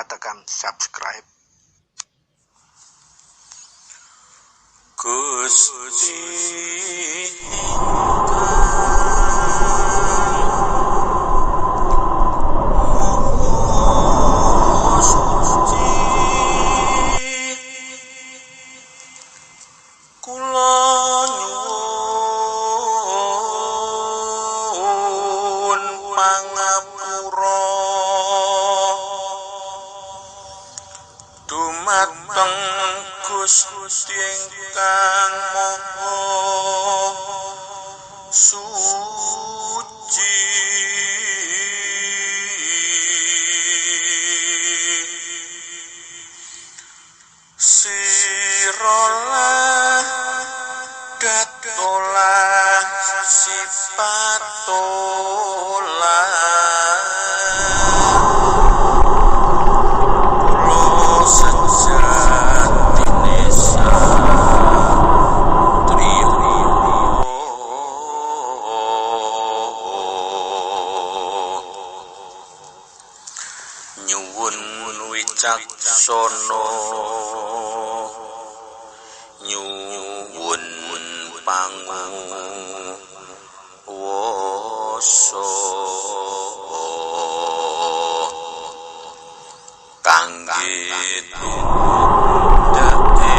tekan subscribe. Gusti dumateng Gusti ingkang Maha Suci, siralah datolah sipatolah nyuwun wicaksana, nyuwun panguwasa kangge dadi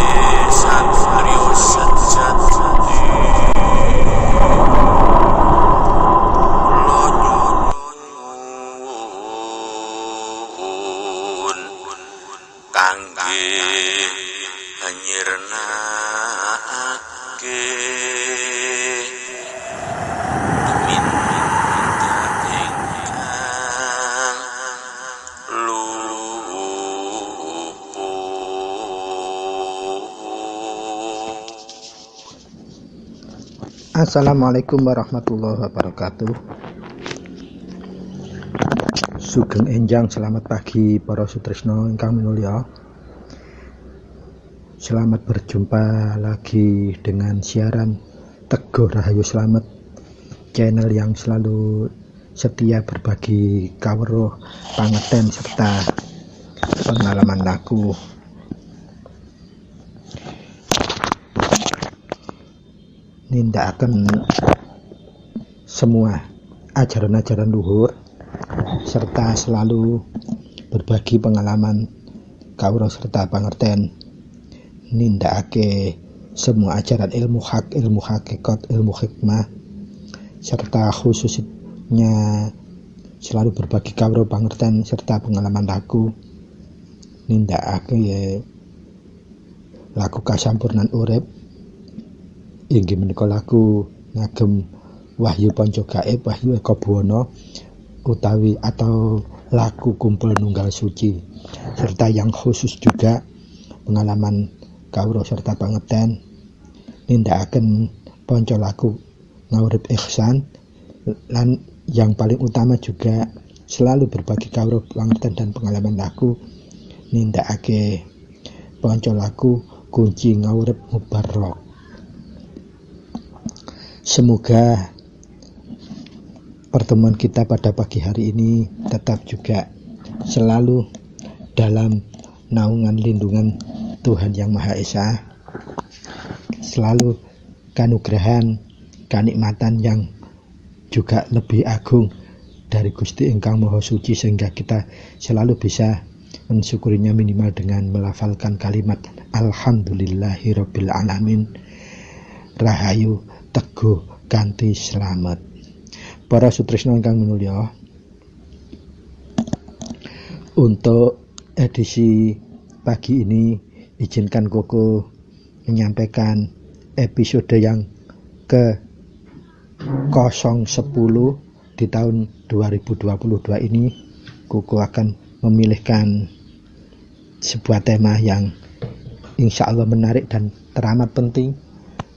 satriya sejati. Kangge nyirnakake tumindak ingkang lupuh. Assalamualaikum warahmatullahi wabarakatuh. Sugeng enjang, selamat pagi para sutresna ingkang minulya. Selamat berjumpa lagi dengan siaran Teguh Rahayu Slamet, channel yang selalu setia berbagi kawruh, pangeten serta pengalaman laku. Nindakaken semua ajaran-ajaran luhur serta selalu berbagi pengalaman kawruh serta pangerten, nindakake semua ajaran ilmu hak, ilmu hakikat, ilmu hikmah, serta khususnya selalu berbagi kawruh pangerten serta pengalaman laku, nindakake laku kasampurnan urip inggih menika laku ngagem Wahyu Panca Gaib, Wahyu Eka Buwana utawi atau laku Kumpul Nunggal Suci, serta yang khusus juga pengalaman kawruh serta pangeten nindakaken panca laku ngurip ihsan, lan yang paling utama juga selalu berbagi kawruh pangeten dan pengalaman laku nindakake panca laku kunci ngurip mubarok. Semoga pertemuan kita pada pagi hari ini tetap juga selalu dalam naungan lindungan Tuhan Yang Maha Esa, selalu kanugrahan, kanikmatan yang juga lebih agung dari Gusti ingkang Maha Suci, sehingga kita selalu bisa mensyukurinya minimal dengan melafalkan kalimat Alhamdulillahirabbil alamin, rahayu teguh kanthi slamet. Para sutresna ingkang minulya, untuk edisi pagi ini izinkan Koko menyampaikan episode yang ke 010 di tahun 2022 ini. Koko akan memilihkan sebuah tema yang insya Allah menarik dan teramat penting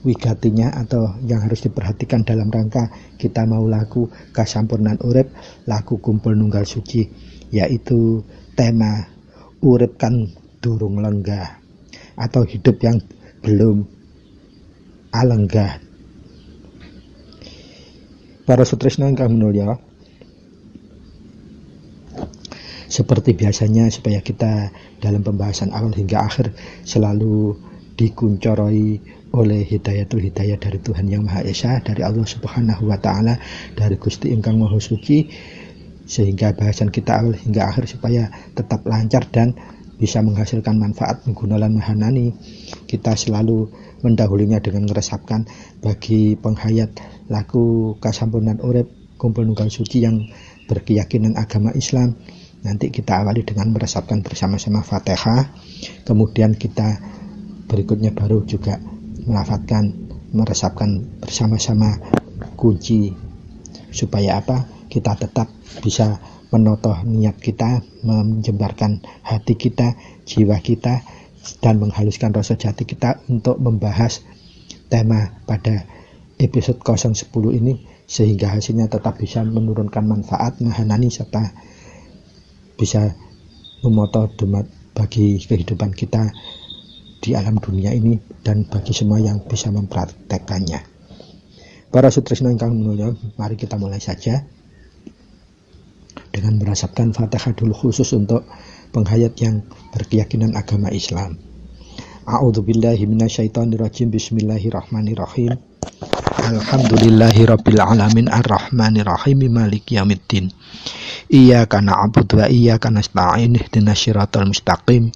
wigatinya, atau yang harus diperhatikan dalam rangka kita mau laku kasampurnan urip, laku kumpul nunggal suci, yaitu tema urip kan durung lenggah atau hidup yang belum alenggah. Para sutresna ingkang minulya, Seperti biasanya, supaya kita dalam pembahasan awal hingga akhir selalu dikuncoroi oleh hidayatul hidayah dari Tuhan Yang Maha Esa, dari Allah Subhanahu wa Ta'ala, dari Gusti Ingkang Maha Suci, sehingga bahasan kita awal hingga akhir supaya tetap lancar dan bisa menghasilkan manfaat menggunakan mahanani. Kita selalu mendahulunya dengan meresapkan bagi penghayat laku kasampunan urip kumpul nunggal suci yang berkeyakinan agama Islam. Nanti kita awali dengan meresapkan bersama-sama Fatihah, kemudian kita berikutnya baru juga meresapkan bersama-sama kunci, supaya apa? Kita tetap bisa menotoh niat kita, menjembarkan hati kita, jiwa kita, dan menghaluskan rasa jati kita untuk membahas tema pada episode 010 ini, sehingga hasilnya tetap bisa menurunkan manfaat mahanani serta bisa memoto bagi kehidupan kita di alam dunia ini dan bagi semua yang bisa mempraktekkannya. Para sutresna ingkang minulya, mari kita mulai saja dengan meresapkan Fatihah dulu khusus untuk penghayat yang berkeyakinan agama Islam. A'udzubillahi minasyaitonirrajim. Bismillahirrahmanirrahim. Alhamdulillahirabbil alamin arrahmanirrahim maliki yaumiddin. Iyyaka na'budu wa iyyaka nasta'in ihdinas siratal mustaqim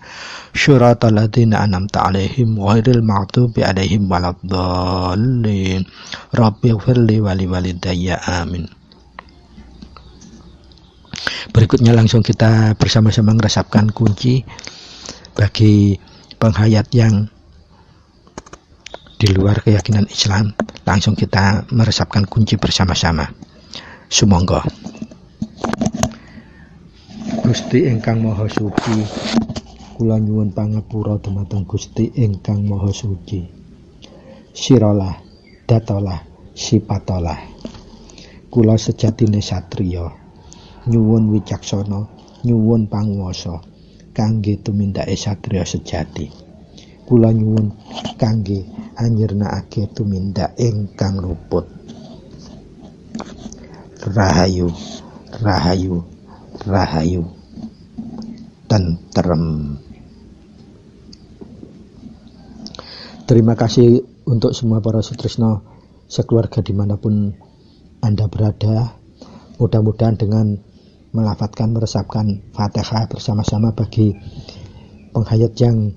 siratal ladzina an'amta 'alaihim ghairil maghdubi 'alaihim waladdallin. Rabbighfirli wa liwalidayya amin. Berikutnya langsung kita bersama-sama meresapkan kunci bagi penghayat yang di luar keyakinan Islam. Langsung kita meresapkan kunci bersama-sama. Sumangga. Gusti ingkang Maha Suci, kula nyuwun pangapura dumateng Gusti ingkang Maha Suci. Siralah, datalah, sipatalah. Kula sejatine satriya, nyuwun wicaksana, nyuwun panguwasa kangge tumindake satriya sejati. Kula nyuwun kangge anyirnakake tumindak ingkang luput. Rahayu, rahayu, rahayu, tentrem. Terima kasih untuk semua para sutresna sekeluarga dimanapun Anda berada. Mudah-mudahan dengan melafadzkan, meresapkan Fatihah bersama-sama bagi penghayat yang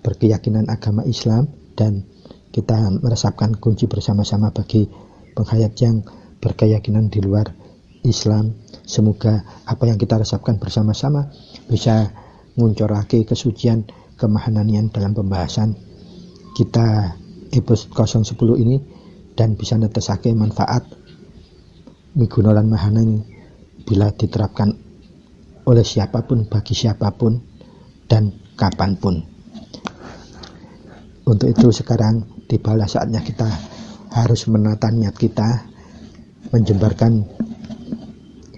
berkeyakinan agama Islam, dan kita meresapkan kunci bersama-sama bagi penghayat yang berkeyakinan di luar Islam. Semoga apa yang kita resapkan bersama-sama bisa nguncorake kesucian kemahananian dalam pembahasan kita episode 010 ini, dan bisa netesake manfaat migunakan mahanani bila diterapkan oleh siapapun, bagi siapapun, dan kapanpun. Untuk itu sekarang tibalah saatnya kita harus menata niat kita, menjembarkan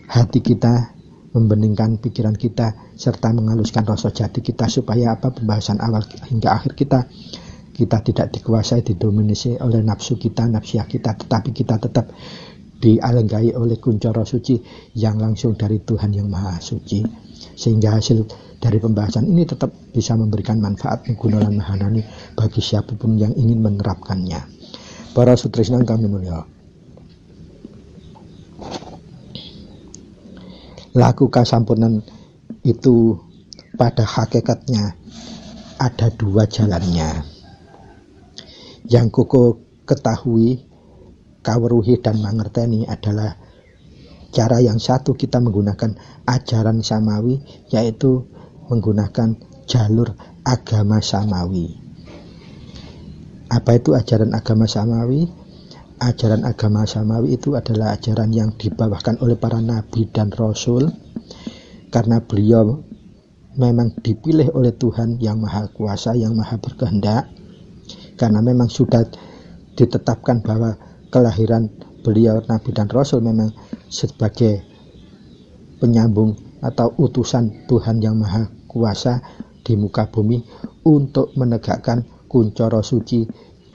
hati kita, membeningkan pikiran kita, serta menghaluskan rasa jati kita, supaya apa? Pembahasan awal hingga akhir kita tidak dikuasai, didominasi oleh nafsu kita, nafsiyah kita, tetapi kita tetap dialenggai oleh kuncoro suci yang langsung dari Tuhan Yang Maha Suci, sehingga hasil dari pembahasan ini tetap bisa memberikan manfaat menggunakan mahanani bagi siapapun yang ingin menerapkannya. Para sutresna kami mulia, laku kasampunan itu pada hakikatnya ada dua jalannya. Yang kuku ketahui, kaweruhi dan mengerteni adalah cara yang satu, kita menggunakan ajaran samawi, yaitu menggunakan jalur agama samawi. Apa itu ajaran agama samawi? Ajaran agama samawi itu adalah ajaran yang dibawakan oleh para nabi dan rasul, karena beliau memang dipilih oleh Tuhan Yang Maha Kuasa, Yang Maha Berkehendak, karena memang sudah ditetapkan bahwa kelahiran beliau nabi dan rasul memang sebagai penyambung atau utusan Tuhan Yang Maha Kuasa di muka bumi untuk menegakkan kuncoro suci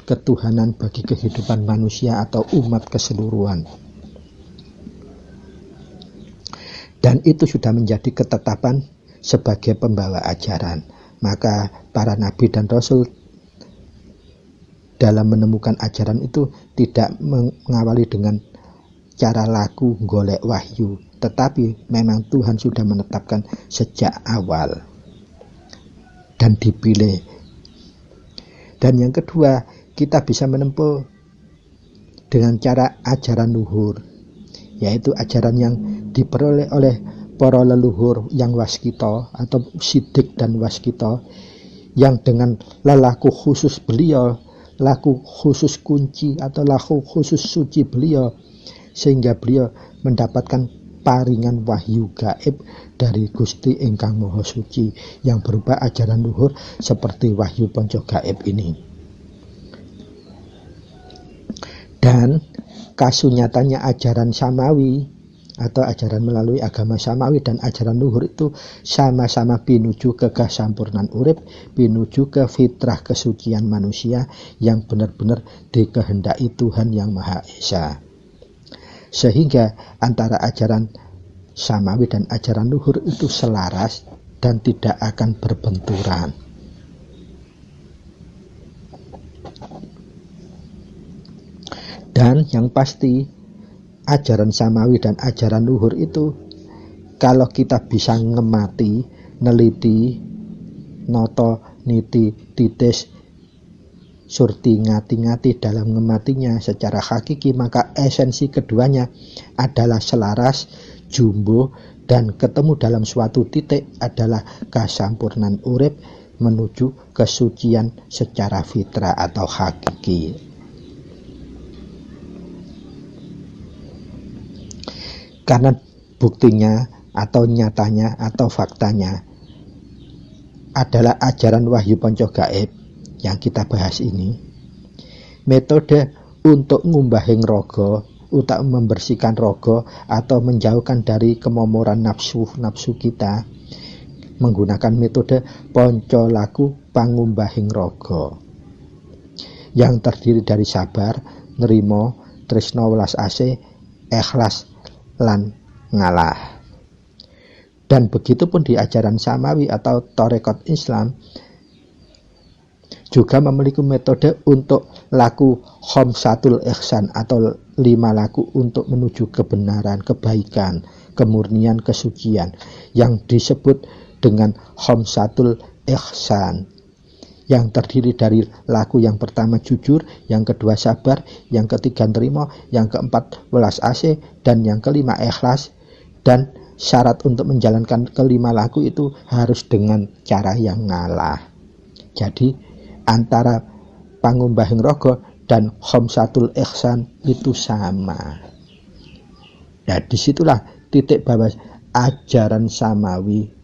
ketuhanan bagi kehidupan manusia atau umat keseluruhan. Dan itu sudah menjadi ketetapan sebagai pembawa ajaran. Maka para nabi dan rasul dalam menemukan ajaran itu tidak mengawali dengan cara laku golek wahyu, tetapi memang Tuhan sudah menetapkan sejak awal dan dipilih. Dan yang kedua, kita bisa menempuh dengan cara ajaran luhur, yaitu ajaran yang diperoleh oleh para leluhur yang waskita atau sidik dan waskita, yang dengan lelaku khusus beliau, laku khusus kunci atau laku khusus suci beliau, sehingga beliau mendapatkan paringan wahyu gaib dari Gusti ingkang Maha Suci yang berupa ajaran luhur seperti wahyu ponco gaib ini. Dan kasunyatanya ajaran samawi atau ajaran melalui agama samawi dan ajaran luhur itu sama-sama pinuju ke kesampurnan urip, pinuju ke fitrah kesucian manusia yang benar-benar dikehendaki Tuhan yang Maha Esa. Sehingga antara ajaran samawi dan ajaran luhur itu selaras dan tidak akan berbenturan. Dan yang pasti ajaran samawi dan ajaran luhur itu kalau kita bisa ngemati, neliti, noto, niti, titis, surti, ngati-ngati dalam ngematinya secara hakiki, maka esensi keduanya adalah selaras, jumbo, dan ketemu dalam suatu titik adalah kesampurnan urip menuju kesucian secara fitrah atau hakiki. Karena buktinya atau nyatanya atau faktanya adalah ajaran wahyu ponco gaib yang kita bahas ini. Metode untuk ngumbahing rogo, untuk membersihkan rogo atau menjauhkan dari kemomoran nafsu kita menggunakan metode ponco laku pangumbahing rogo yang terdiri dari sabar, nerimo, tresno welas asih, ikhlas lan ngalah. Dan begitu pun di ajaran samawi atau tarekat Islam juga memiliki metode untuk laku khamsatul ihsan atau 5 laku untuk menuju kebenaran, kebaikan, kemurnian, kesucian yang disebut dengan khamsatul ihsan, yang terdiri dari laku yang pertama jujur, yang kedua sabar, yang ketiga nerimo, yang keempat welas asih, dan yang kelima ikhlas. Dan syarat untuk menjalankan kelima laku itu harus dengan cara yang ngalah. Jadi antara pangumbahing rogo dan khamsatul ihsan itu sama. Ya, disitulah titik bahwa ajaran samawi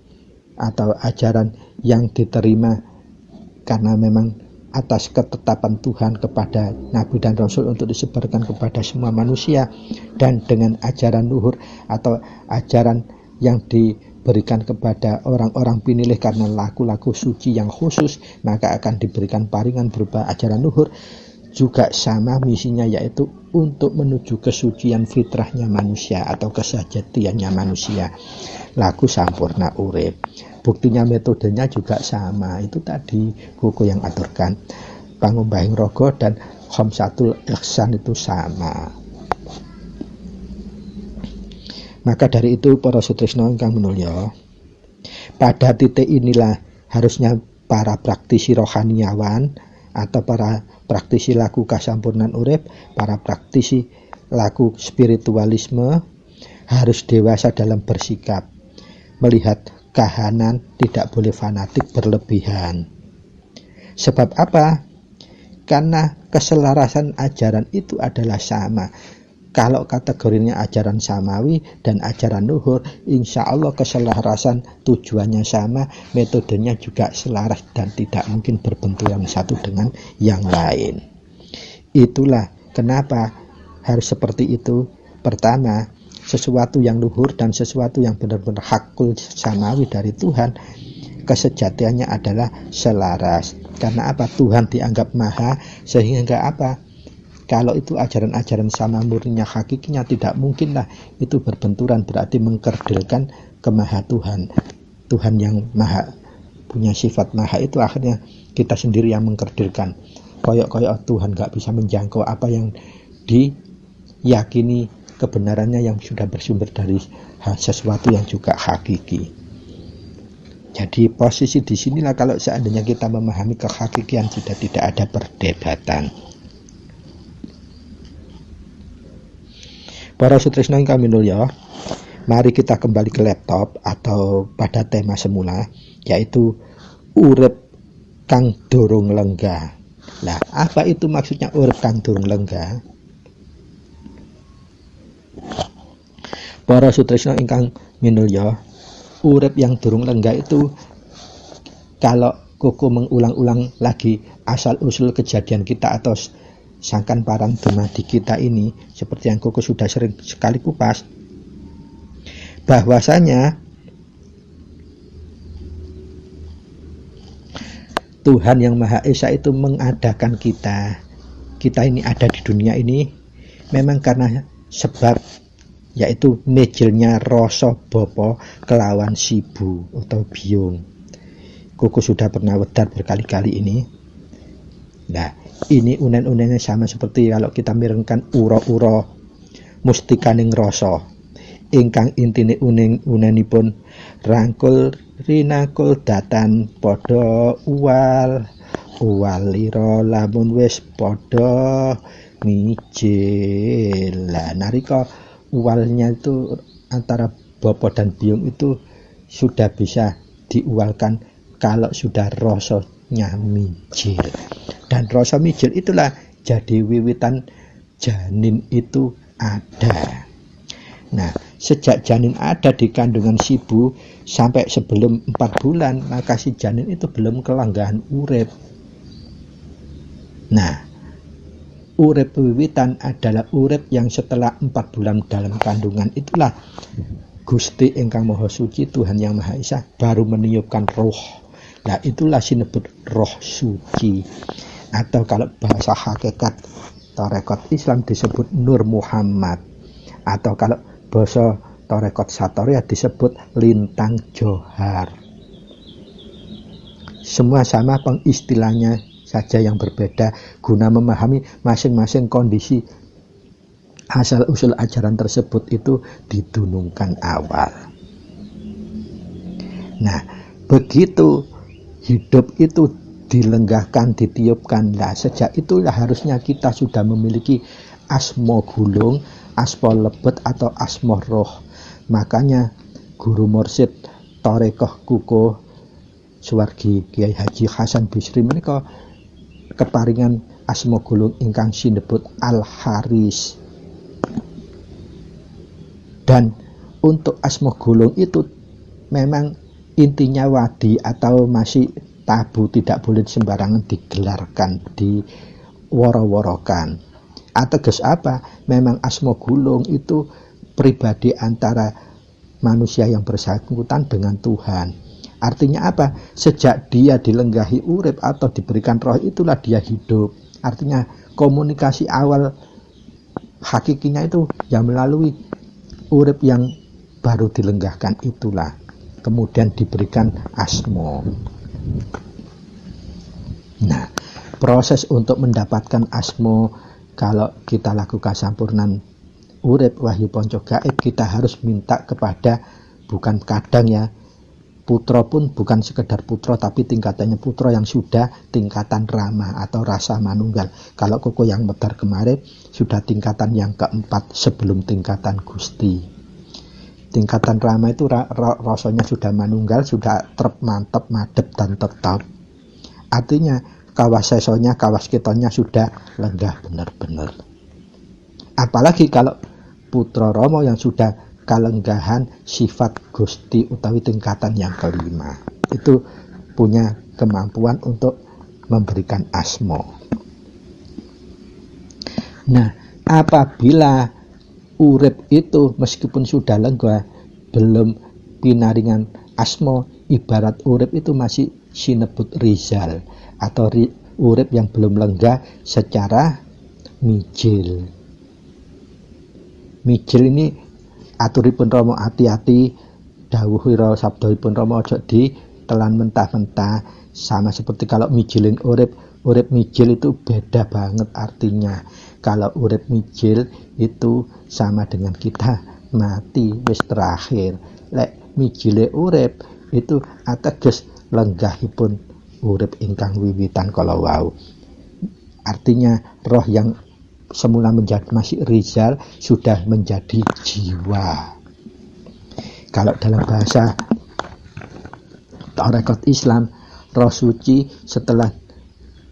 atau ajaran yang diterima karena memang atas ketetapan Tuhan kepada Nabi dan Rasul untuk disebarkan kepada semua manusia, dan dengan ajaran luhur atau ajaran yang diberikan kepada orang-orang pinilih karena laku-laku suci yang khusus, maka akan diberikan paringan berupa ajaran luhur juga sama misinya, yaitu untuk menuju kesucian fitrahnya manusia atau kesejatiannya manusia, laku sampurna urip. Buktinya metodenya juga sama, itu tadi buku yang aturkan pangumbahing rogo dan khamsatul ihsan itu sama. Maka dari itu para sutresna ingkang minulya, pada titik inilah harusnya para praktisi rohaniawan atau para praktisi laku kasampurnan urip, para praktisi laku spiritualisme harus dewasa dalam bersikap, melihat kahanan, tidak boleh fanatik berlebihan. Sebab apa? Karena keselarasan ajaran itu adalah sama. Kalau kategorinya ajaran samawi dan ajaran luhur, insya Allah keselarasan tujuannya sama, metodenya juga selaras dan tidak mungkin berbenturan satu dengan yang lain. Itulah kenapa harus seperti itu. Pertama, sesuatu yang luhur dan sesuatu yang benar-benar hakul samawi dari Tuhan, kesejatiannya adalah selaras. Karena apa? Tuhan dianggap maha, sehingga apa? Kalau itu ajaran-ajaran sama murninya hakikinya, tidak mungkinlah itu berbenturan, berarti mengkerdilkan kemaha Tuhan. Tuhan yang maha punya sifat maha itu akhirnya kita sendiri yang mengkerdilkan. Koyok-koyok Tuhan gak bisa menjangkau apa yang diyakini kebenarannya yang sudah bersumber dari sesuatu yang juga hakiki. Jadi posisi di sinilah kalau seandainya kita memahami kehakikian sudah tidak ada perdebatan. Para sutresna ingkang minulya, mari kita kembali ke laptop atau pada tema semula, yaitu urip kang durung lenggah. Nah, apa itu maksudnya urip kang durung lenggah? Para sutresna ingkang minulya, urip yang durung lenggah itu, kalau Koko mengulang-ulang lagi asal-usul kejadian kita atau sangkan parang dumadi kita ini, seperti yang Koko sudah sering sekali kupas, bahwasanya Tuhan yang Maha Esa itu mengadakan kita ini ada di dunia ini memang karena sebab, yaitu mejilnya rasa bapa kelawan sibu atau biung. Koko sudah pernah wedar berkali-kali ini. Nah, ini unen-unennya sama seperti kalau kita mirengkan ura-ura mustikaning rasa. Ingkang intine unenipun rangkul rinangkul datan padha uwalira lamun wis padha mijil. Lah narika ualnya itu antara bapa dan biung itu sudah bisa diualkan kalau sudah rasanya mijil. Dan rasa mijil itulah jadi wiwitan janin itu ada. Nah, sejak janin ada di kandungan sibu sampai sebelum 4 bulan, maka si janin itu belum kelanggahan urip. Nah, urip wiwitan adalah urip yang setelah 4 bulan dalam kandungan. Itulah Gusti ingkang Maha Suci, Tuhan yang Maha Esa baru meniupkan roh. Nah, itulah sinebut roh suci. Atau kalau bahasa hakikat tarekat Islam disebut Nur Muhammad. Atau kalau bahasa tarekat Satoriyah disebut lintang johar. Semua sama, pengistilahnya saja yang berbeda guna memahami masing-masing kondisi asal usul ajaran tersebut itu didunungkan awal. Nah, begitu hidup itu dilenggahkan, ditiupkan, nah sejak itulah harusnya kita sudah memiliki asma gulung, asma lebet atau asma roh. Makanya guru mursyid tarekoh Kuko Suwargi Kiai Haji Hasan Bisri menika keparingan asma gulung ingkang sinebut Al-Haris. Dan untuk asma gulung itu memang intinya wadi atau masih tabu, tidak boleh sembarangan digelarkan, diworo-worokan. Ateges apa? Memang asma gulung itu pribadi antara manusia yang bersangkutan dengan Tuhan. Artinya apa? Sejak dia dilenggahi urip atau diberikan roh, itulah dia hidup. Artinya komunikasi awal hakikinya itu yang melalui urip yang baru dilenggahkan itulah. Kemudian diberikan asma. Nah, proses untuk mendapatkan asma, kalau kita lakukan sampurnan urip wahyu ponco gaib, kita harus minta kepada, bukan kadang ya, putra pun bukan sekedar putra, tapi tingkatannya putra yang sudah tingkatan rama atau rasa manunggal. Kalau Koko yang medar kemarin sudah tingkatan yang keempat sebelum tingkatan Gusti. Tingkatan rama itu rasanya sudah manunggal, sudah trep, mantep, madep, dan tetap. Artinya kawas sesonya, kawas kitonya sudah lenggah benar-benar. Apalagi kalau putra Romo yang sudah kalenggahan sifat Gusti utawi tingkatan yang kelima, itu punya kemampuan untuk memberikan asma. Nah, apabila urip itu meskipun sudah lenggah belum pinaringan asma, ibarat urip itu masih sinebut rizal atau urip yang belum lenggah secara mijil. Mijil ini aturipun Rama, hati-hati, dawuhira sabdaipun Rama, aja ditelan mentah-mentah. Sama seperti kalau mijilin urip mijil itu beda banget artinya. Kalau urip mijil itu sama dengan kita mati wis terakhir. Lek mijile urip itu ateges lenggahipun urip ingkang wiwitan kala wau. Artinya roh yang semula menjadi masih rizal sudah menjadi jiwa. Kalau dalam bahasa tarekat Islam, roh suci setelah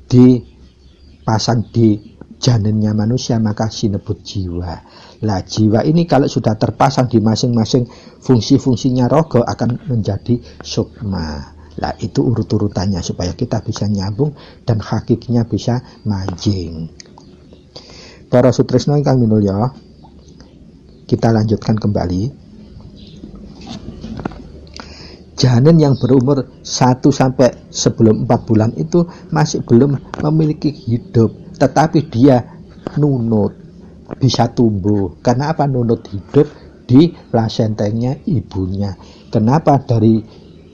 dipasang di janinnya manusia maka sinebut jiwa. Lah jiwa ini kalau sudah terpasang di masing-masing fungsi-fungsinya rogo akan menjadi sukma. Lah itu urut-urutannya supaya kita bisa nyambung dan hakikinya bisa manjing. Para sutresno ingkang minulya, kita lanjutkan kembali. Janin yang berumur 1 sampai sebelum 4 bulan itu masih belum memiliki hidup, tetapi dia nunut, bisa tumbuh. Karena apa? Nunut hidup di plasentanya ibunya. Kenapa? Dari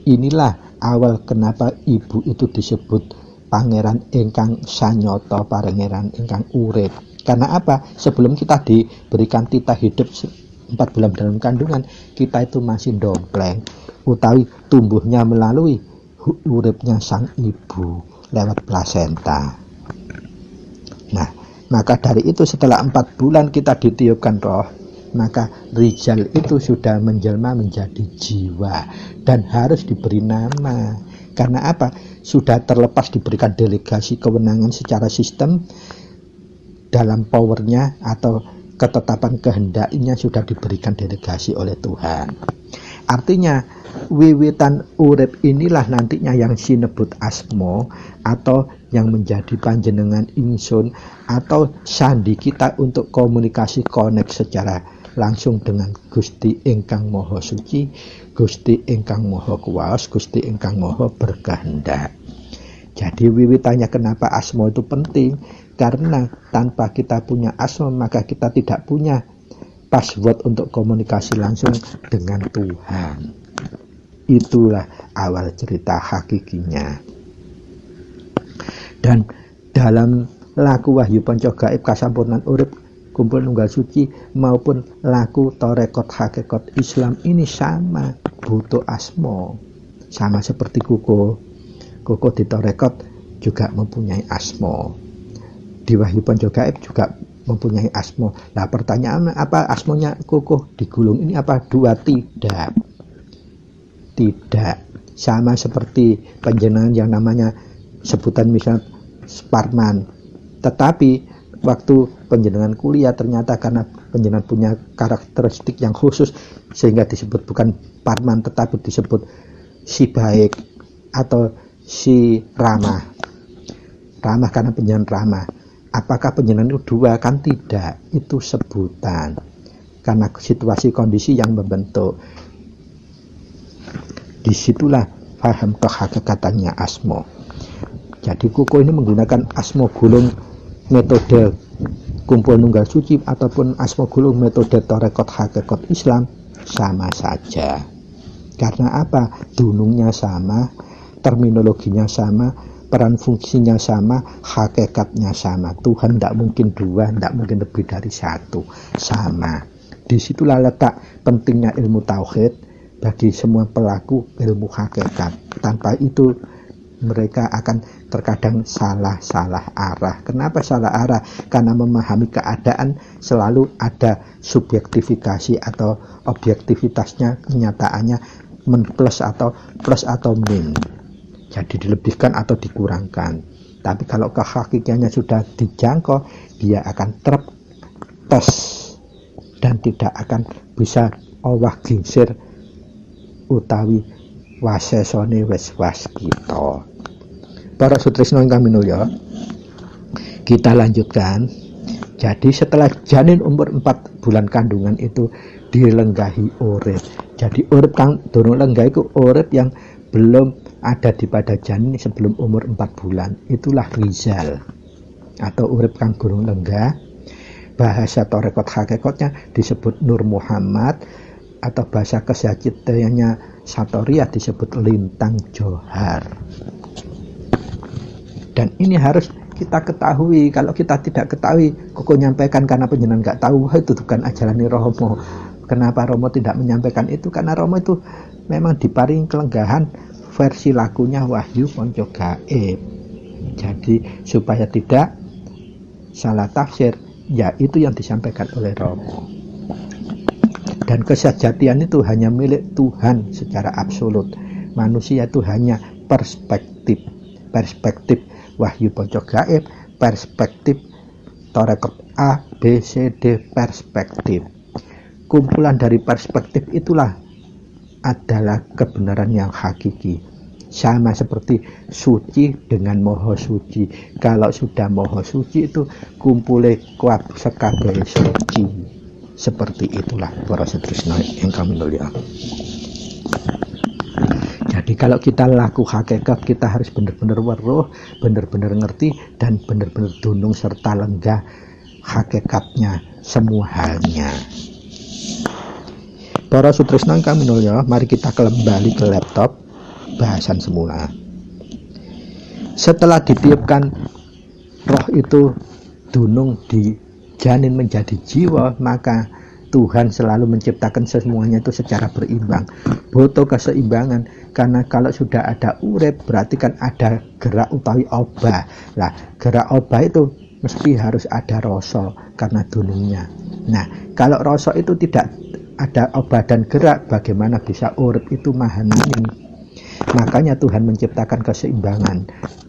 inilah awal kenapa ibu itu disebut pangeran ingkang sanyata, pangeran ingkang urip. Karena apa? Sebelum kita diberikan titah hidup 4 bulan dalam kandungan, kita itu masih dompleng, utawi tumbuhnya melalui uripnya sang ibu lewat plasenta. Nah, maka dari itu setelah 4 bulan kita ditiupkan roh, maka rizal itu sudah menjelma menjadi jiwa dan harus diberi nama. Karena apa? Sudah terlepas diberikan delegasi kewenangan secara sistem dalam powernya atau ketetapan kehendaknya sudah diberikan delegasi oleh Tuhan. Artinya wiwitan urip inilah nantinya yang sinebut asmo atau yang menjadi panjenengan ingsun atau sandi kita untuk komunikasi connect secara langsung dengan Gusti ingkang Maha Suci, Gusti ingkang Maha Kuwas, Gusti ingkang Maha Berkehendak. Jadi wiwitannya kenapa asmo itu penting? Karena tanpa kita punya asmo maka kita tidak punya password untuk komunikasi langsung dengan Tuhan. Itulah awal cerita hakikinya. Dan dalam laku wahyu panca gaib kasampurnan urip kumpul nunggal suci maupun laku torekot hakikat Islam ini sama, butuh asmo. Sama seperti kuko di torekot juga mempunyai asmo. Di wahyu panca gaib juga mempunyai asmo. Nah pertanyaan apa asmonya kukuh digulung ini apa? 2? Tidak. Sama seperti panjenengan yang namanya sebutan misal Sparman. Tetapi waktu panjenengan kuliah ternyata karena panjenengan punya karakteristik yang khusus sehingga disebut bukan Parman tetapi disebut si baik atau si ramah. Ramah karena panjenengan ramah. Apakah panjenengan itu 2? Kan tidak, itu sebutan karena situasi kondisi yang membentuk. Disitulah paham kehakikatannya asmo. Jadi kuku ini menggunakan asmo gulung metode kumpul nunggal suci ataupun asmo gulung metode torekot hakikat Islam sama saja. Karena apa? Dunungnya sama, terminologinya sama, peran fungsinya sama, hakikatnya sama. Tuhan tidak mungkin 2, tidak mungkin lebih dari 1, sama. Disitulah letak pentingnya ilmu tauhid bagi semua pelaku ilmu hakikat. Tanpa itu mereka akan terkadang salah arah. Kenapa salah arah? Karena memahami keadaan selalu ada subjektifikasi atau objektivitasnya, kenyataannya plus atau min. Jadi dilebihkan atau dikurangkan. Tapi kalau kehakikannya sudah dijangkau, dia akan terpes dan tidak akan bisa owah gingsir utawi wasesone wis waskita. Para sutresna ingkang minulya, kita lanjutkan. Jadi setelah janin umur 4 bulan kandungan itu dilenggahi urip. Jadi urip kang durung lenggah iku urip yang belum ada di pada janin sebelum umur 4 bulan. Itulah rizal atau urip kang durung lenggah bahasa tarekat hakikatnya disebut Nur Muhammad, atau bahasa kesejatiannya Satoriyah disebut Lintang Johar. Dan ini harus kita ketahui. Kalau kita tidak ketahui, kok nyampaikan karena penjenengan nggak tahu, wah itu bukan ajaran Romo. Kenapa Romo tidak menyampaikan itu? Karena Romo itu memang diparingi kelenggahan versi lakunya Wahyu Ponco Gaib. Jadi supaya tidak salah tafsir, ya itu yang disampaikan oleh Romo. Dan kesejatian itu hanya milik Tuhan secara absolut. Manusia itu hanya perspektif Wahyu Ponco Gaib, perspektif tarekat A, B, C, D, perspektif. Kumpulan dari perspektif itulah adalah kebenaran yang hakiki. Sama seperti suci dengan moho suci. Kalau sudah moho suci itu kumpule kuat sekabeh suci. Seperti itulah para sedherek yang kami mulia. Jadi kalau kita laku hakikat, kita harus benar-benar weruh, benar-benar ngerti, dan benar-benar dunung serta lenggah hakikatnya semua halnya. Para sutresna yang kami mulia, mari kita kembali ke laptop bahasan semula. Setelah ditiupkan roh itu dunung di janin menjadi jiwa, maka Tuhan selalu menciptakan semuanya itu secara berimbang. Butuh keseimbangan, karena kalau sudah ada urip berarti kan ada gerak utawi obah. Lah, gerak obah itu mesti harus ada rasa karena dunungnya. Nah, kalau rasa itu tidak ada obah dan gerak, bagaimana bisa urip itu mahaning? Makanya Tuhan menciptakan keseimbangan.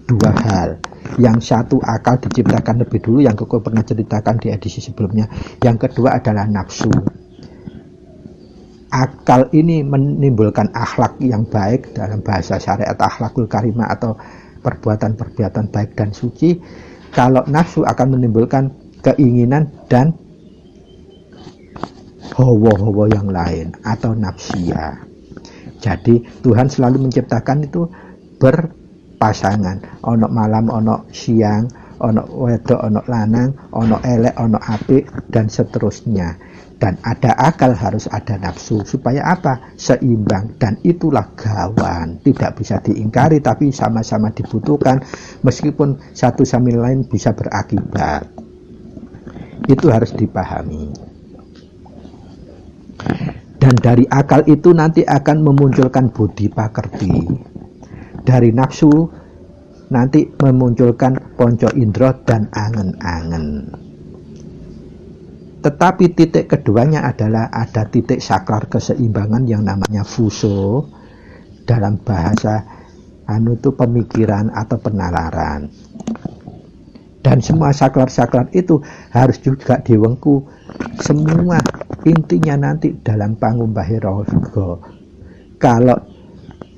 Dua hal. Yang satu, akal diciptakan lebih dulu, yang aku pernah ceritakan di edisi sebelumnya. Yang kedua adalah nafsu. Akal ini menimbulkan akhlak yang baik, dalam bahasa syariat akhlakul karimah atau perbuatan-perbuatan baik dan suci. Kalau nafsu akan menimbulkan keinginan dan hawa-hawa yang lain atau nafsiyah. Jadi Tuhan selalu menciptakan itu berpasangan. Ono malam, ono siang, ono wedok, ono lanang, ono elek, ono apik, dan seterusnya. Dan ada akal, harus ada nafsu. Supaya apa? Seimbang. Dan itulah gawan. Tidak bisa diingkari, tapi sama-sama dibutuhkan. Meskipun satu sama lain bisa berakibat. Itu harus dipahami. Dan dari akal itu nanti akan memunculkan budi pakerti. Dari nafsu nanti memunculkan ponco indra dan angen-angen. Tetapi titik keduanya adalah ada titik saklar keseimbangan yang namanya fuso. Dalam bahasa itu pemikiran atau penalaran. Dan semua saklar-saklar itu harus juga diwengku. Semua intinya nanti dalam pangumbahe rogo. Kalau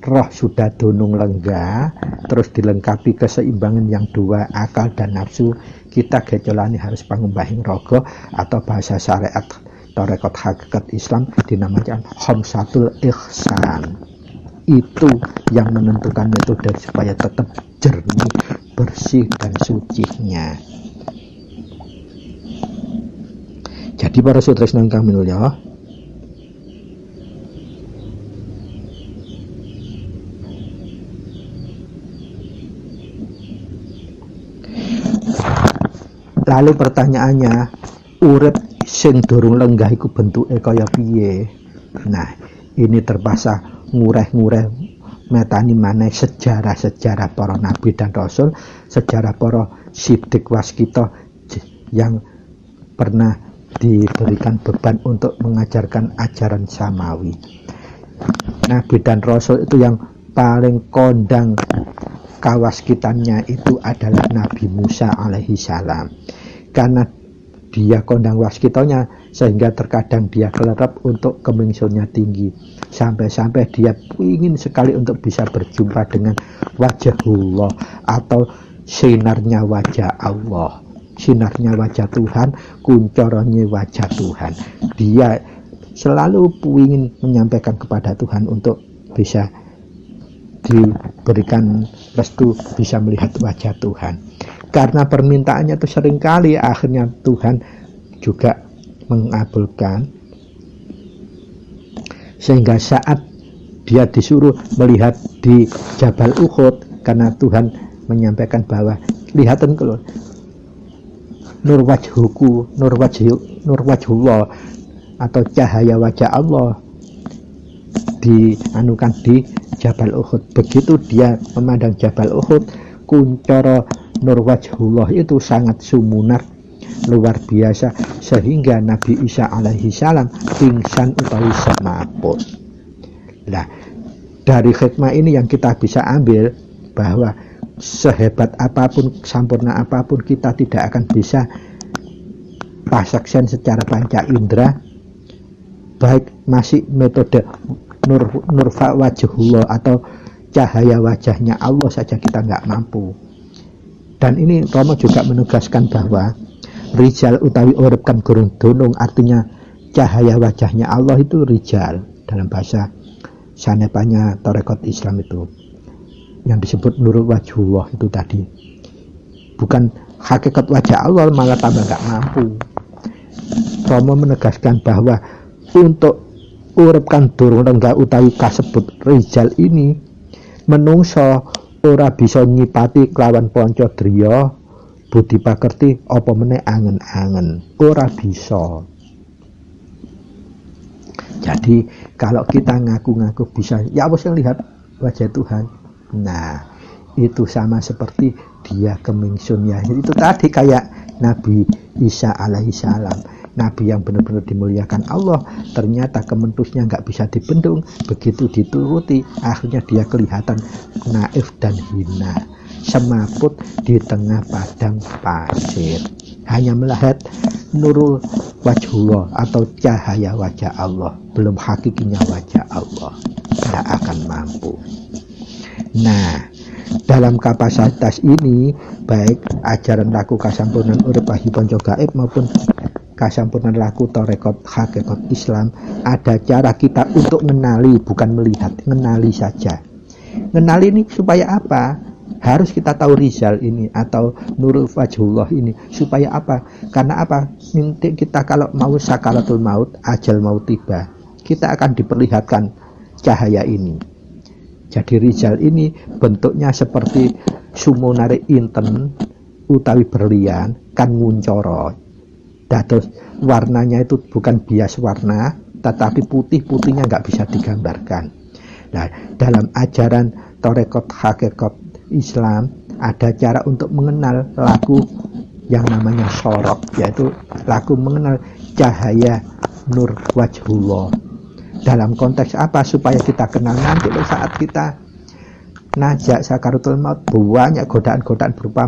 roh sudah dunung lenggah, terus dilengkapi keseimbangan yang dua, akal dan nafsu, kita gecolani harus pangumbahing rogo, atau bahasa syariat tarekat hakikat Islam dinamakan khamsatul ihsan. Itu yang menentukan metode supaya tetap jernih, bersih dan sucinya. Jadi para sutresna kami mulia, lalu pertanyaannya, urip sing durung lenggah iku bentuke kaya piye? Nah, ini terpaksa ngureh-ngureh metani maneh sejarah-sejarah para nabi dan rasul, sejarah para sidik waskita yang pernah diberikan beban untuk mengajarkan ajaran samawi. Nabi dan rasul itu yang paling kondang kawaskitannya itu adalah Nabi Musa alaihi salam. Karena dia kondang waskitanya, sehingga terkadang dia kelerep untuk kemingsunnya tinggi. Sampai-sampai dia ingin sekali untuk bisa berjumpa dengan wajahullah atau sinarnya wajah Allah. Sinarnya wajah Tuhan, kuncornya wajah Tuhan. Dia selalu ingin menyampaikan kepada Tuhan untuk bisa diberikan restu bisa melihat wajah Tuhan. Karena permintaannya itu seringkali akhirnya Tuhan juga mengabulkan, sehingga saat dia disuruh melihat di Jabal Uhud, karena Tuhan menyampaikan bahwa lihatan kalau nur wajhullah atau cahaya wajah Allah dianukan di Jabal Uhud. Begitu dia memandang Jabal Uhud, kuncoro nur wajhullah itu sangat sumunar, luar biasa, sehingga Nabi Isa alaihi salam pingsan utawi semaput. Nah, dari hikmah ini yang kita bisa ambil bahwa sehebat apapun, sempurna apapun, kita tidak akan bisa pasaksen secara panca indera, baik masih metode nur wajhullah atau cahaya wajahnya Allah saja kita nggak mampu. Dan ini Romo juga menegaskan bahwa rijal utawi urip kan gurung dunung, artinya cahaya wajahnya Allah itu rijal dalam bahasa sanepanya tarekat Islam itu yang disebut nur wajhullah itu tadi. Bukan hakikat wajah Allah, malah tambah nggak mampu. Romo menegaskan bahwa untuk uripkan durung lenggah utawi kasebut rijal ini, menungso ora bisa nyipati kelawan panca driya budi pakerti apa meneh angen-angen, ora bisa. Jadi kalau kita ngaku-ngaku bisa, ya wis lihat wajah Tuhan. Nah, itu sama seperti dia kemingsun ya. Itu tadi kayak Nabi Isa alaihi salam, Nabi yang benar-benar dimuliakan Allah, ternyata kementusnya nggak bisa dibendung. Begitu dituruti, akhirnya dia kelihatan naif dan hina, semaput di tengah padang pasir. Hanya melihat nurul wajhullah atau cahaya wajah Allah, belum hakikinya wajah Allah, nggak akan mampu. Nah, dalam kapasitas ini, baik ajaran laku kasampurnan urip wahyu panca gaib maupun kasampurnan laku tarekat hakikat Islam, ada cara kita untuk mengenali, bukan melihat, mengenali saja. Mengenali ini supaya apa? Harus kita tahu rizal ini atau nurul wajhullah ini supaya apa? Karena apa? Nanti kita kalau mau sakaratul maut, ajal mau tiba, kita akan diperlihatkan cahaya ini. Jadi rizal ini bentuknya seperti sumunare inten utawi berlian kan nguncoro. Dados warnanya itu bukan bias warna, tetapi putih-putihnya nggak bisa digambarkan. Nah, dalam ajaran tarekat hakikat Islam ada cara untuk mengenal laku yang namanya sorok, yaitu laku mengenal cahaya nur wajhullah. Dalam konteks apa? Supaya kita kenal nanti saat kita najak sakaratul maut, banyak godaan-godaan berupa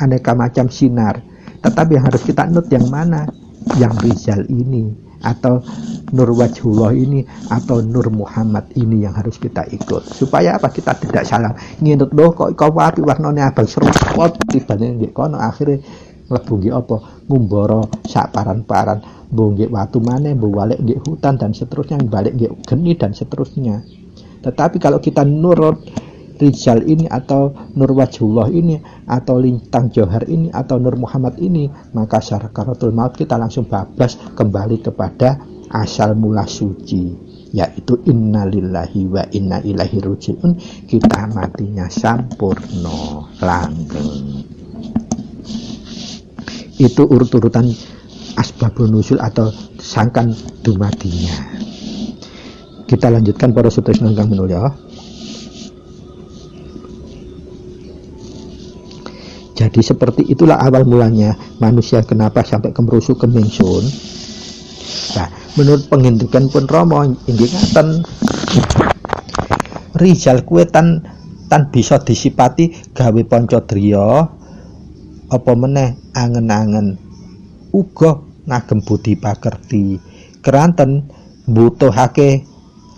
aneka macam sinar. Tetapi yang harus kita nut yang mana? Yang rizal ini, atau nur wajhullah ini, atau nur Muhammad ini yang harus kita ikut. Supaya apa? Kita tidak salah nginut loh kok kau wapi warnane abang serupot tibane nggih kono, akhire mlebu nggih apa ngumbara sak paran-paran, mbuh nggih watu maneh, mbuh balik nggih hutan dan seterusnya, balik nggih geni dan seterusnya. Tetapi kalau kita nurut rizal ini atau nur wajhullah ini atau lintang johar ini atau nur Muhammad ini, maka sakaratul maut kita langsung bablas kembali kepada asal mula suci, yaitu innalillahi wa inna ilaihi rajiun. Kita matinya sampurno langgeng. Itu urut-urutan asbabun nusul atau sangkan dumadinya. Kita lanjutkan para sedherek ingkang minulya. Jadi seperti itulah awal mulanya manusia kenapa sampai kemerusu kemingsun. Nah, menurut pengintikan pun Romo inggih ngaten, rizal kuwe tan bisa disipati gawe panca driya apa meneh angen-angen, uga ngagem budi pakerti, keranten mbutuhake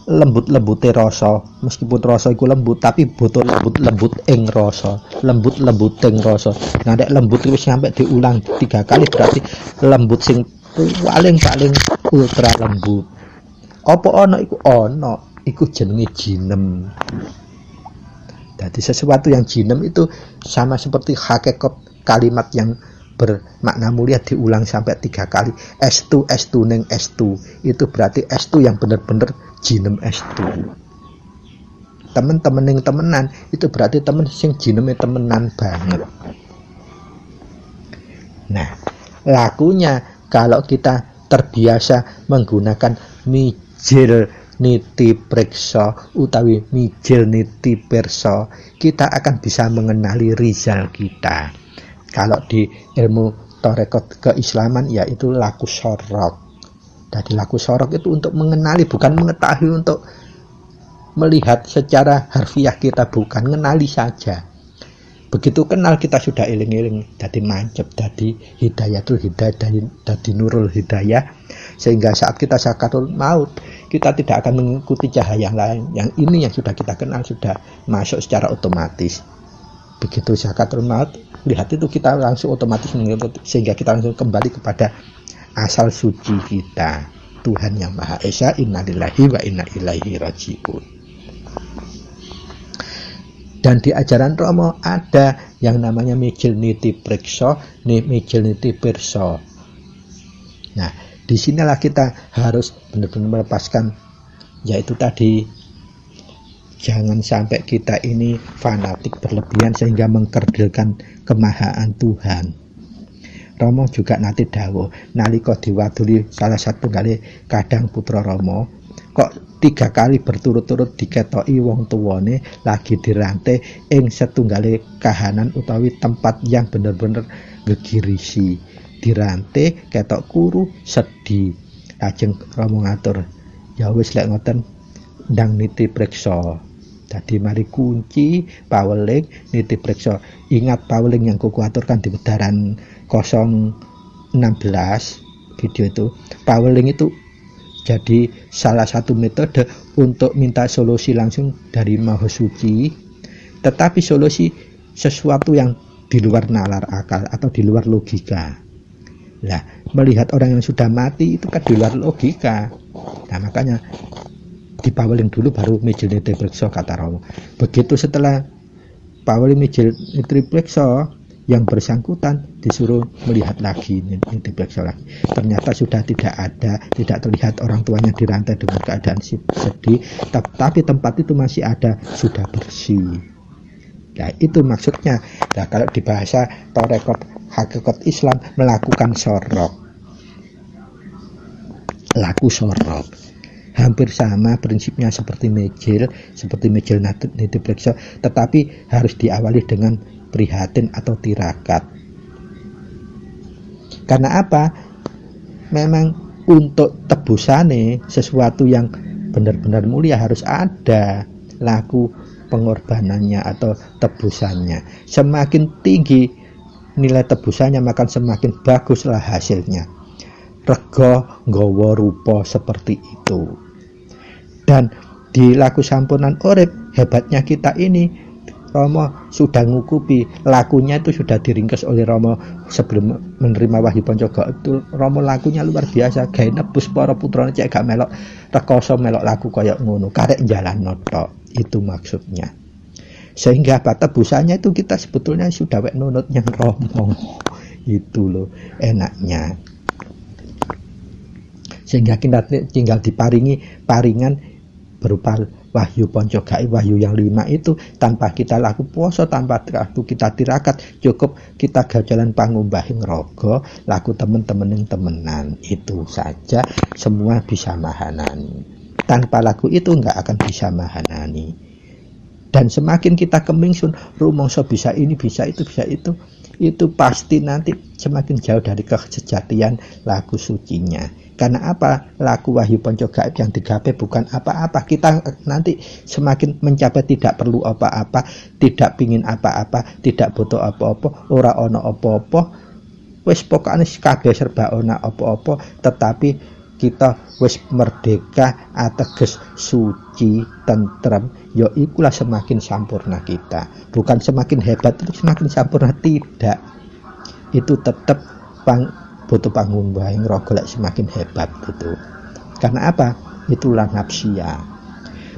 lembut-lembute rasa. Meskipun rasa iku lembut, tapi butuh lembut ing rasa, lembut ing rasa. Nah, nek lembut wis sampai diulang 3 kali berarti lembut sing paling ultra lembut. Apa ana iku jenenge jinem. Jadi sesuatu yang jinem itu sama seperti hakikat kalimat yang bermakna mulia diulang sampai 3 kali. Estu ning estu. Itu berarti estu yang benar-benar jinem estu. Temen-temen yang temenan itu berarti temen sing jineme temenan banget. Nah, lakunya kalau kita terbiasa menggunakan mijil niti preksa utawi mijil niti perso, kita akan bisa mengenali rizal kita. Kalau di ilmu tarekat keislaman yaitu laku sorok. Jadi laku sorok itu untuk mengenali, bukan mengetahui untuk melihat secara harfiah, kita bukan, mengenali saja. Begitu kenal kita sudah eling-eling, jadi mancep, jadi hidayatul hidayah, jadi nurul hidayah, sehingga saat kita sakaratul maut kita tidak akan mengikuti cahaya yang lain. Yang ini yang sudah kita kenal sudah masuk secara otomatis. Begitu sakaratul maut, lihat itu kita langsung otomatis mengikuti, sehingga kita langsung kembali kepada asal suci kita, Tuhan yang Maha Esa. Innalillahi wa inna ilaihi rajiun. Dan di ajaran Romo ada yang namanya mijil niti preksa, mijil niti perso. Nah, disinilah kita harus benar-benar melepaskan, yaitu tadi, jangan sampai kita ini fanatik berlebihan sehingga mengkerdilkan kemahaan Tuhan. Romo juga nanti dawuh nalika diwaduli salah satu kali kadang putra Romo, kok 3 kali berturut-turut diketoki wong tuwane lagi dirantai ing setunggale kahanan utawi tempat yang bener-bener gegirisi. Dirantai ketok kuru sedih. Lajeng Romo ngatur, ya wis lek ngoten ndang niti preksa. Dadi mari kunci paweling niti preksa. Ingat paweling yang kuku aturkan di Medaran 016 video itu. Paweling itu jadi salah satu metode untuk minta solusi langsung dari Maha Suci, tetapi solusi sesuatu yang di luar nalar akal atau di luar logika. Nah, melihat orang yang sudah mati itu kan di luar logika. Nah, makanya dipaweling dulu baru mijil niti preksa kata Romo. Begitu setelah paweling mijil niti preksa, yang bersangkutan disuruh melihat lagi niti preksa lagi. Ternyata sudah tidak ada, tidak terlihat orang tuanya dirantai dengan keadaan sedih, tapi tempat itu masih ada, sudah bersih. Nah, itu maksudnya. Nah, kalau di bahasa tarekat hakikat Islam melakukan sorok, laku sorok, hampir sama prinsipnya seperti mijil niti preksa, tetapi harus diawali dengan prihatin atau tirakat. Karena apa? Memang untuk tebusane sesuatu yang benar-benar mulia harus ada laku pengorbanannya atau tebusannya. Semakin tinggi nilai tebusannya maka semakin baguslah hasilnya. Rego nggawa rupa seperti itu. Dan di laku sampunan urip, hebatnya kita ini Romo sudah ngukupi, lakunya itu sudah diringkes oleh Romo sebelum menerima wahyu Pancaga itu. Romo lakunya luar biasa, gawe nebus para putrane cek gak melok rekoso melok laku kaya ngono, karek jalan noto. Itu maksudnya. Sehingga apa tebusannya itu kita sebetulnya sudah wek nunutnya Romo. Itu loh enaknya. Sehingga kita tinggal diparingi paringan berupa wahyu Pancaga, wahyu yang 5 itu, tanpa kita laku puasa, tanpa kita tirakat, cukup kita gajalan pangumbahing rogo, laku temen-temen yang temenan, itu saja semua bisa mahanani. Tanpa laku itu enggak akan bisa mahanani. Dan semakin kita kemingsun, rumongso bisa ini, bisa itu pasti nanti semakin jauh dari kesejatian laku sucinya. Karena apa? Laku wahyu Pancaga yang digapai bukan apa-apa. Kita nanti semakin mencapai tidak perlu apa-apa, tidak pingin apa-apa, tidak butuh apa-apa, ora ono apa-apa. Wis pokoknya kabeh serba ono apa-apa, tetapi kita wis merdeka, ateges suci, tentrem, ya ikulah semakin sampurna kita. Bukan semakin hebat itu semakin sampurna, tidak. Itu tetap butuh panggung bahing rogo lek semakin hebat gitu. Karena apa? Itulah nafsia.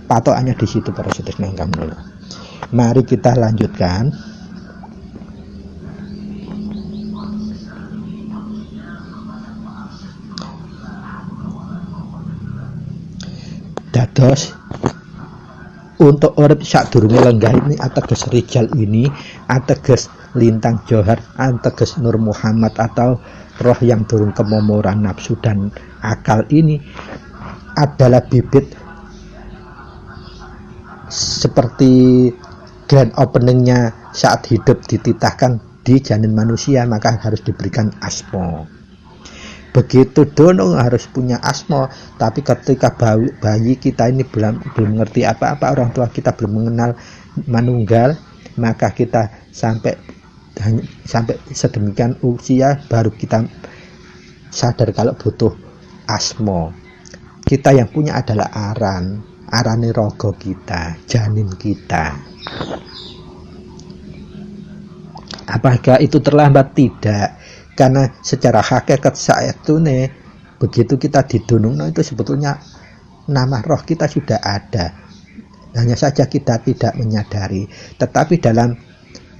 Patokannya di situ para saudara nangkam dulu. Mari kita lanjutkan. Dados untuk urip sadurunge lenggah ini ateges rijal ini, ateges lintang johar, ateges Nur Muhammad atau roh yang durung kemomoran nafsu dan akal ini adalah bibit seperti grand openingnya saat hidup dititahkan di janin manusia, maka harus diberikan asma. Begitu dono harus punya asma, tapi ketika bayi kita ini belum mengerti apa-apa, orang tua kita belum mengenal manunggal, maka kita sampai sedemikian usia baru kita sadar kalau butuh asma. Kita yang punya adalah arane rogo kita, janin kita. Apakah itu terlambat? Tidak, karena secara hakikat saat itu nih, begitu kita didunung, itu sebetulnya nama roh kita sudah ada, hanya saja kita tidak menyadari. Tetapi dalam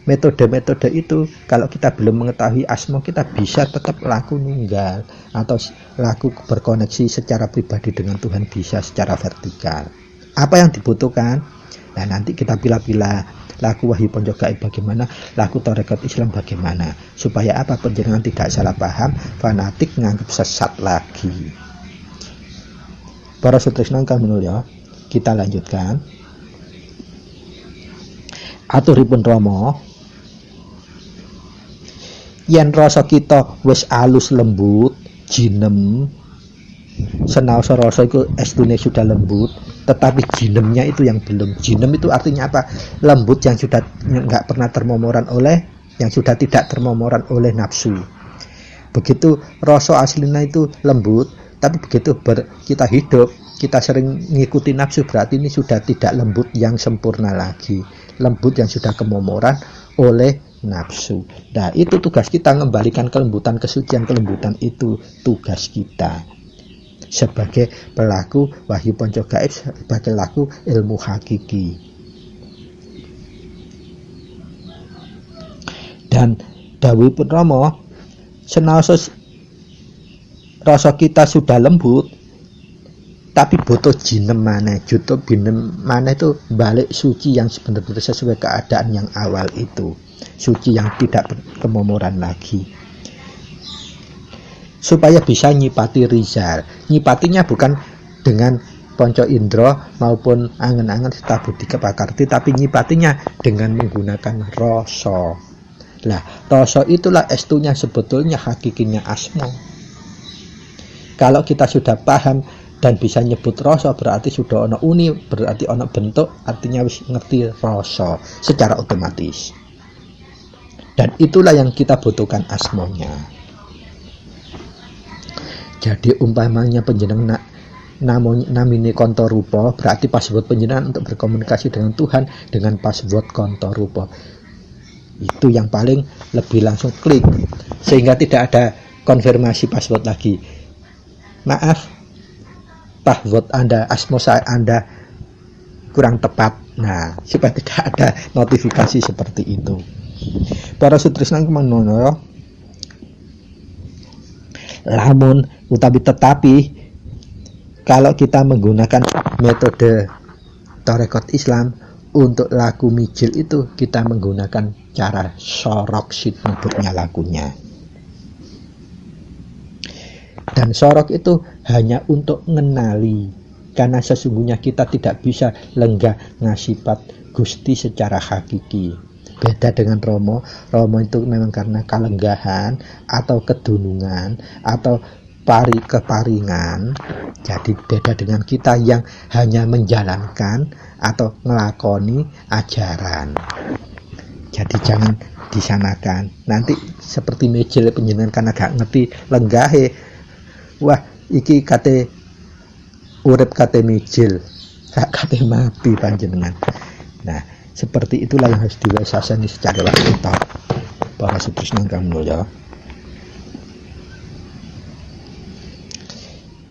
metode-metode itu, kalau kita belum mengetahui asma, kita bisa tetap laku nunggal atau laku berkoneksi secara pribadi dengan Tuhan, bisa secara vertikal. Apa yang dibutuhkan? Nah, nanti kita pilih-pilih laku Wahyu Ponco Gaib bagaimana, laku Tarekat Islam bagaimana, supaya apa? Penjenengan tidak salah paham, fanatik nganggap sesat lagi. Para sutresna kang minulya, kita lanjutkan. Aturipun Rama, yen rasa kita wis alus lembut, jinem, senaosa rasa itu estune sudah lembut, tetapi jinemnya itu yang belum. Jinem itu artinya apa? Lembut yang sudah enggak pernah termomoran oleh, yang sudah tidak termomoran oleh nafsu. Begitu rasa aslinya itu lembut, tapi begitu kita hidup, kita sering ngikuti nafsu, berarti ini sudah tidak lembut yang sempurna lagi, lembut yang sudah kemomoran oleh nafsu. Nah, itu tugas kita, mengembalikan kelembutan, kesucian kelembutan itu tugas kita sebagai pelaku Wahyu Ponco Gaib, sebagai pelaku ilmu hakiki. Dan dawuhipun Rama, senaosa rasa kita sudah lembut, tapi butuh jinem maneh, butuh binem maneh itu balik suci yang benar-benar sesuai keadaan yang awal itu, suci yang tidak kemomoran lagi, supaya bisa nyipati rizal. Nyipatinya bukan dengan ponco indro maupun angen-angen serta budi kepakarti, tapi nyipatinya dengan menggunakan rasa. Lah, rasa itulah estunya sebetulnya hakikinya asma. Kalau kita sudah paham dan bisa nyebut rasa, berarti sudah ono uni, berarti ono bentuk, artinya wis ngerti rasa secara otomatis. Dan itulah yang kita butuhkan asmanya. Jadi umpamanya panjenengan namine konto rupa, berarti password panjenengan untuk berkomunikasi dengan Tuhan dengan password konto rupa. Itu yang paling lebih langsung klik, sehingga tidak ada konfirmasi password lagi. Maaf, password Anda, asma Anda kurang tepat. Nah, supaya tidak ada notifikasi seperti itu. Para sutresna kemana? Lamun tetapi kalau kita menggunakan metode tarekat Islam untuk laku mijil itu, kita menggunakan cara sorok sit nyebutnya lakunya. Dan sorok itu hanya untuk mengenali, karena sesungguhnya kita tidak bisa lenggah ngasifat Gusti secara hakiki. Beda dengan Romo. Romo itu memang karena kalenggahan atau kedunungan atau keparingan. Jadi beda dengan kita yang hanya menjalankan atau ngelakoni ajaran. Jadi jangan disanakan. Nanti seperti mijil panjenengan karena gak ngerti lenggahe, wah iki kate urip kate mijil, gak kate mati panjenengan. Nah, seperti itulah yang harus diwasani secara wanita. Para sutresna kang mulya.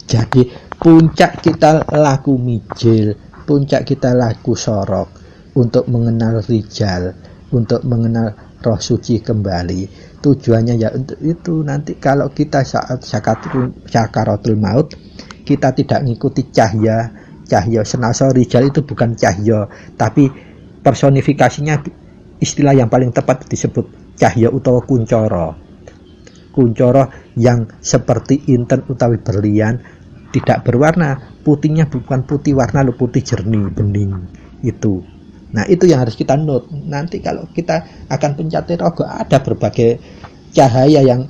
Jadi puncak kita laku mijil, puncak kita laku sorok untuk mengenal rijal, untuk mengenal roh suci kembali. Tujuannya ya untuk itu. Nanti kalau kita saat sakaratul maut, kita tidak mengikuti cahaya cahya. Senasa rijal itu bukan cahya, tapi personifikasinya istilah yang paling tepat disebut cahya utawa kuncoro. Kuncoro yang seperti inten utawi berlian, tidak berwarna, putihnya bukan putih warna, putih jernih, bening itu. Nah, itu yang harus kita note. Nanti kalau kita akan pencati rogo, ada berbagai cahaya yang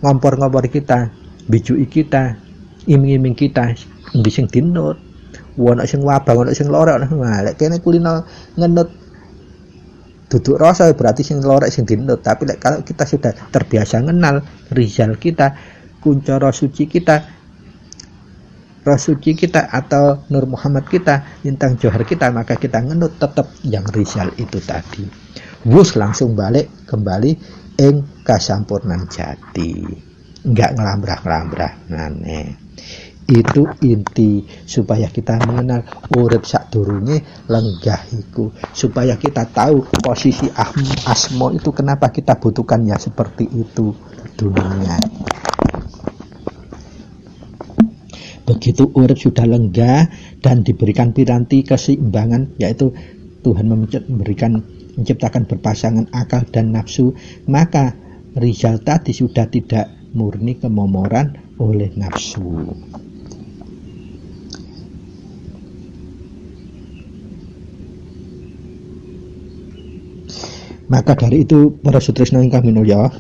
ngompor-ngompor kita, bijui kita, iming-iming kita, endi sing dinut, ono sing wabang, ono sing lorek, lek kene kulino ngenut duduk rasa berarti sing lorek sing dinut. Tapi kalau kita sudah terbiasa kenal rizal kita, kuncoro suci kita, roh suci kita atau Nur Muhammad kita, bintang johar kita, maka kita ngenut tetap yang rizal itu tadi. Wus langsung balik kembali ing kasampurnan jati, enggak ngelambrah-ngelambrah nane. Itu inti supaya kita mengenal urip sadurunge lenggah iku, supaya kita tahu posisi asmo itu kenapa kita butuhkan ya seperti itu dunia. Begitu urip sudah lenggah dan diberikan piranti keseimbangan, yaitu Tuhan menciptakan berpasangan akal dan nafsu, maka rizal tadi sudah tidak murni kemomoran oleh nafsu. Maka dari itu para sutresna ingkang minulya,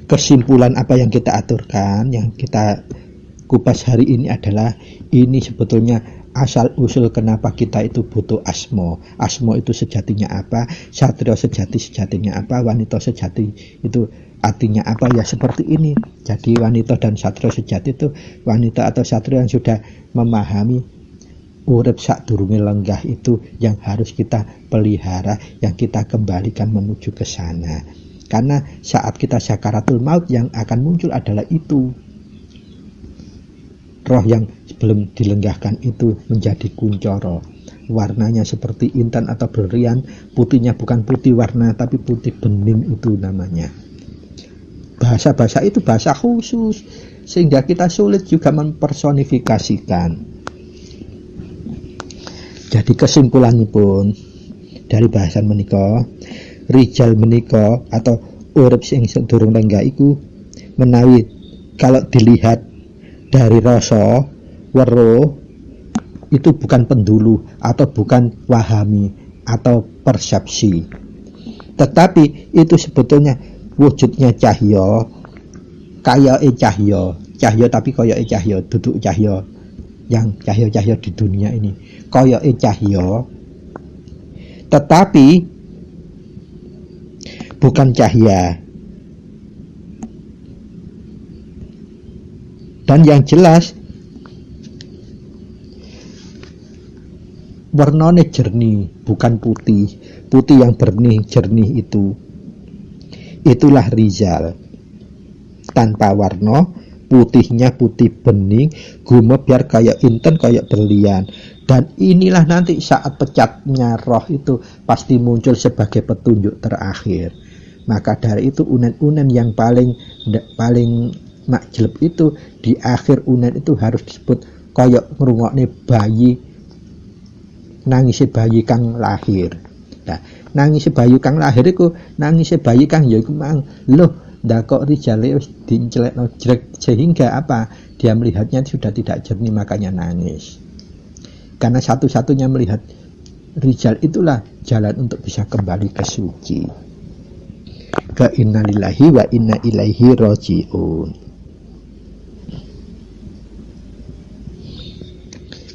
kesimpulan apa yang kita aturkan, yang kita kupas hari ini adalah ini sebetulnya asal usul kenapa kita itu butuh asmo. Asmo itu sejatinya apa, satria sejatinya apa, wanita sejati itu artinya apa, ya seperti ini. Jadi wanita dan satria sejati itu wanita atau satria yang sudah memahami urip sadurunge lenggah itu yang harus kita pelihara, yang kita kembalikan menuju ke sana. Karena saat kita sakaratul maut yang akan muncul adalah itu. Roh yang belum dilenggahkan itu menjadi kuncoro. Warnanya seperti intan atau berlian, putihnya bukan putih warna tapi putih bening itu namanya. Bahasa-bahasa itu bahasa khusus sehingga kita sulit juga mempersonifikasikan. Jadi kesimpulannya pun dari bahasan menika, rijal menika atau urip sing sedurung lenggah iku menawi kalau dilihat dari rasa weruh itu bukan pendulu atau bukan wahami atau persepsi, tetapi itu sebetulnya wujudnya cahya, kayake cahya tapi koyoke cahya, duduk cahya yang cahya-cahya di dunia ini koyoke cahya, tetapi bukan cahya. Dan yang jelas warnanya jernih, bukan putih. Putih yang bening, jernih itu. Itulah rizal. Tanpa warna, putihnya putih bening, gume biar kayak inten, kayak berlian. Dan inilah nanti saat pecatnya roh itu pasti muncul sebagai petunjuk terakhir. Maka dari itu unen-unen yang paling makjleb itu di akhir unen itu harus disebut kaya ngrungokne bayi, nangise bayi kang lahir. Nah, nangise bayi kang lahir iku nangise bayi kang ya iku mang loh, ndak kok rijale wis dicelekno jrek, sehingga apa? Dia melihatnya sudah tidak jernih makanya nangis. Karena satu-satunya melihat rijal itulah jalan untuk bisa kembali ke suci. Ke innalillahi wa inna ilaihi rajiun.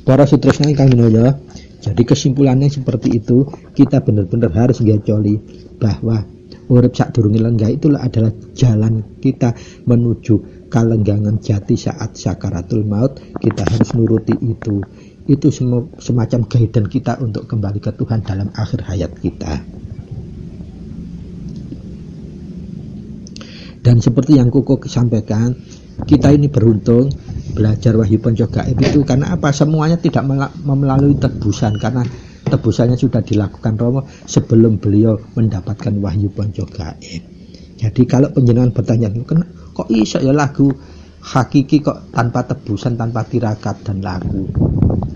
Para sutresna ingkang minulya, jadi kesimpulannya seperti itu, kita benar-benar harus ngecoli bahwa urip sadurunge lenggah itulah adalah jalan kita menuju kalenggangan jati saat sakaratul maut. Kita harus nuruti itu. Itu semacam guidance kita untuk kembali ke Tuhan dalam akhir hayat kita. Dan seperti yang Kuku sampaikan, kita ini beruntung belajar Wahyu Panca Gaib itu karena apa? Semuanya tidak melalui tebusan, karena tebusannya sudah dilakukan Romo sebelum beliau mendapatkan Wahyu Panca Gaib. Jadi kalau panjenengan bertanya, kok iso ya lagu hakiki kok tanpa tebusan, tanpa tirakat dan laku.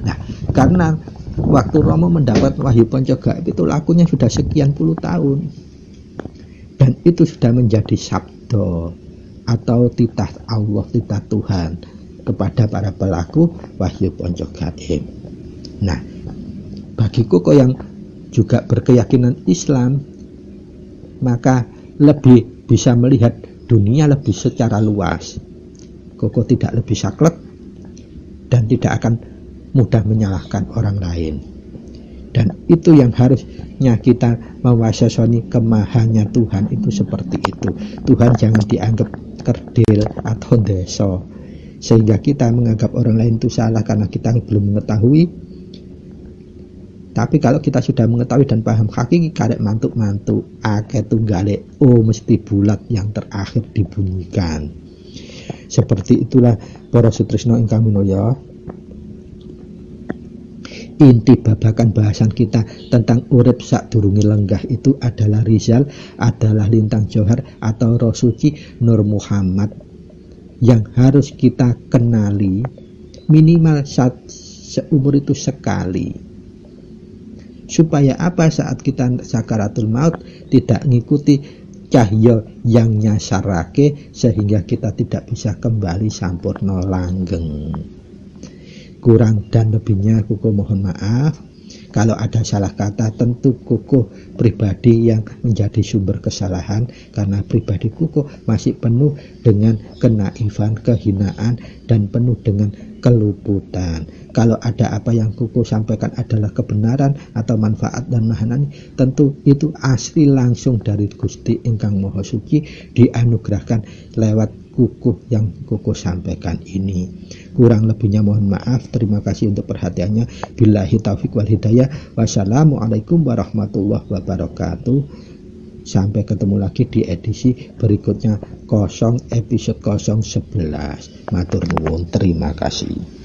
Nah, karena waktu Rama mendapat wahyu panca gaib itu lakunya sudah sekian puluh tahun, dan itu sudah menjadi sabda atau titah Allah, titah Tuhan kepada para pelaku wahyu panca gaib. Nah, bagiku kok yang juga berkeyakinan Islam, maka lebih bisa melihat dunia lebih secara luas. Koko tidak lebih saklek dan tidak akan mudah menyalahkan orang lain. Dan itu yang harusnya kita mewasasoni kemahannya Tuhan itu seperti itu. Tuhan jangan dianggap kerdil atau deso, sehingga kita menganggap orang lain itu salah karena kita belum mengetahui. Tapi kalau kita sudah mengetahui dan paham hakiki, karek mantuk-mantuk akeh tunggale mesti bulat yang terakhir dibunyikan. Seperti itulah para sutresna ingkang minulya, inti babakan bahasan kita tentang urip sadurunge lenggah itu adalah Rizal, adalah lintang johar atau roh suci Nur Muhammad yang harus kita kenali minimal seumur itu sekali. Supaya apa? Saat kita sakaratul maut tidak ngikuti cahya yang nyasarake, sehingga kita tidak bisa kembali sampurna langgeng. Kurang dan lebihnya kuku mohon maaf. Kalau ada salah kata, tentu kuku pribadi yang menjadi sumber kesalahan, karena pribadi kuku masih penuh dengan kenaifan, kehinaan, dan penuh dengan keluputan. Kalau ada apa yang kuku sampaikan adalah kebenaran atau manfaat dan mahanani, tentu itu asli langsung dari Gusti Ingkang Maha Suci, dianugerahkan lewat kuku yang kuku sampaikan ini. Kurang lebihnya mohon maaf. Terima kasih untuk perhatiannya. Billahi taufik wal hidayah. Wassalamualaikum warahmatullahi wabarakatuh. Sampai ketemu lagi di edisi berikutnya, episode 011. Matur nuwun, terima kasih.